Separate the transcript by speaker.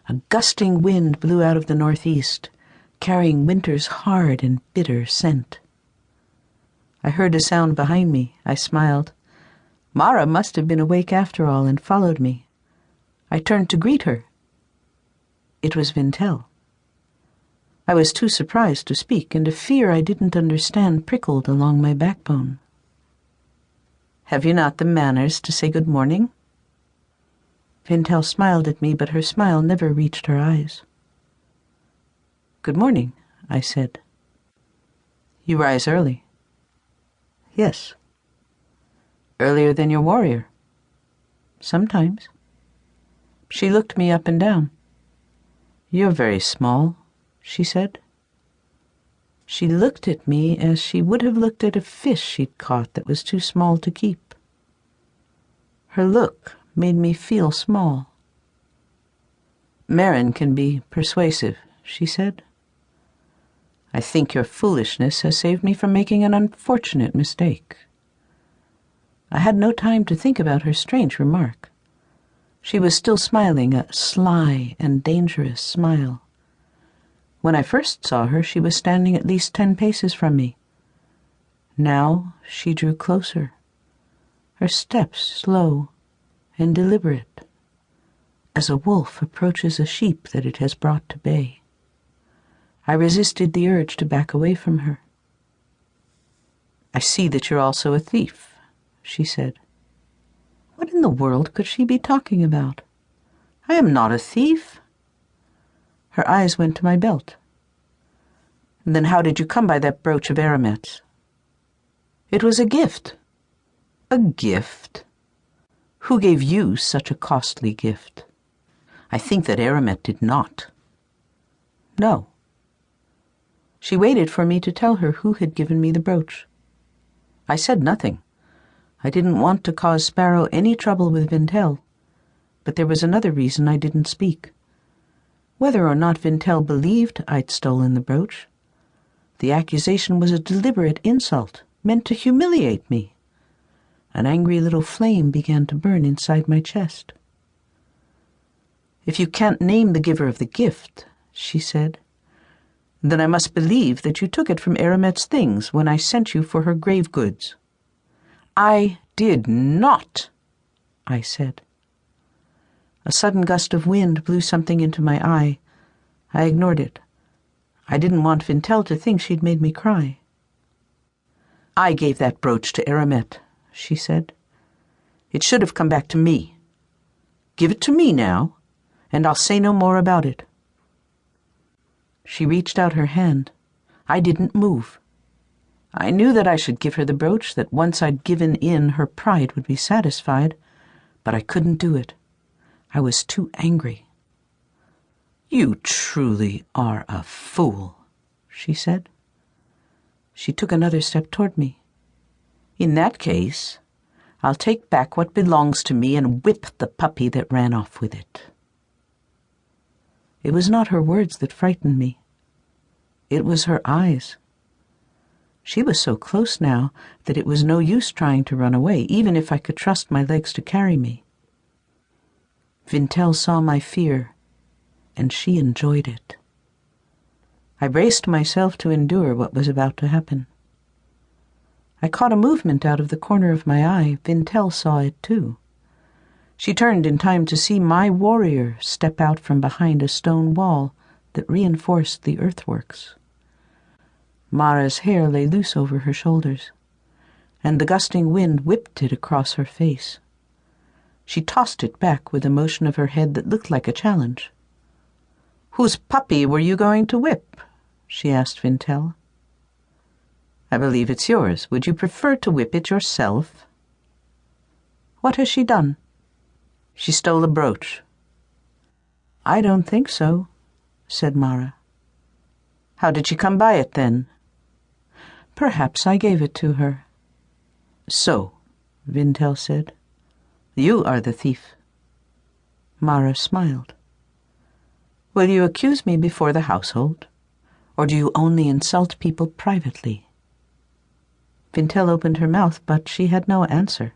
Speaker 1: A gusting wind blew out of the northeast, carrying winter's hard and bitter scent. I heard a sound behind me. I smiled. Mara must have been awake after all and followed me. I turned to greet her. It was Vintel. I was too surprised to speak, and a fear I didn't understand prickled along my backbone. "Have you not the manners to say good morning?" Vintel smiled at me, but her smile never reached her eyes. "Good morning," I said. "You rise early." "Yes." "Earlier than your warrior?" "Sometimes." She looked me up and down. "You're very small," she said. She looked at me as she would have looked at a fish she'd caught that was too small to keep. Her look made me feel small. "Marin can be persuasive," she said. "I think your foolishness has saved me from making an unfortunate mistake." I had no time to think about her strange remark. She was still smiling, a sly and dangerous smile. When I first saw her, she was standing at least 10 paces from me. Now she drew closer, her steps slow and deliberate, as a wolf approaches a sheep that it has brought to bay. I resisted the urge to back away from her. "I see that you're also a thief," she said. What in the world could she be talking about? "I am not a thief." Her eyes went to my belt. "Then how did you come by that brooch of Aramet's?" "It was a gift." "A gift? Who gave you such a costly gift?" "I think that Aramet did not." "No." She waited for me to tell her who had given me the brooch. I said nothing. I didn't want to cause Sparrow any trouble with Vintel, but there was another reason I didn't speak. Whether or not Vintel believed I'd stolen the brooch, the accusation was a deliberate insult meant to humiliate me. An angry little flame began to burn inside my chest. "If you can't name the giver of the gift," she said, "then I must believe that you took it from Aramet's things when I sent you for her grave goods." "I did not," I said. A sudden gust of wind blew something into my eye. I ignored it. I didn't want Vintel to think she'd made me cry. "I gave that brooch to Aramet," she said. "It should have come back to me. Give it to me now, and I'll say no more about it." She reached out her hand. I didn't move. I knew that I should give her the brooch, that once I'd given in, her pride would be satisfied, but I couldn't do it. I was too angry. "You truly are a fool," she said. She took another step toward me. "In that case, I'll take back what belongs to me and whip the puppy that ran off with it." It was not her words that frightened me. It was her eyes. She was so close now that it was no use trying to run away, even if I could trust my legs to carry me. Vintel saw my fear, and she enjoyed it. I braced myself to endure what was about to happen. I caught a movement out of the corner of my eye. Vintel saw it too. She turned in time to see my warrior step out from behind a stone wall that reinforced the earthworks. Mara's hair lay loose over her shoulders, and the gusting wind whipped it across her face. She tossed it back with a motion of her head that looked like a challenge. "Whose puppy were you going to whip?" she asked Vintel. "I believe it's yours. Would you prefer to whip it yourself?" "What has she done?" "She stole a brooch." "I don't think so," said Mara. "How did she come by it, then?" "Perhaps I gave it to her." "So," Vintel said, "you are the thief." Mara smiled. "Will you accuse me before the household, or do you only insult people privately?" Vintel opened her mouth, but she had no answer.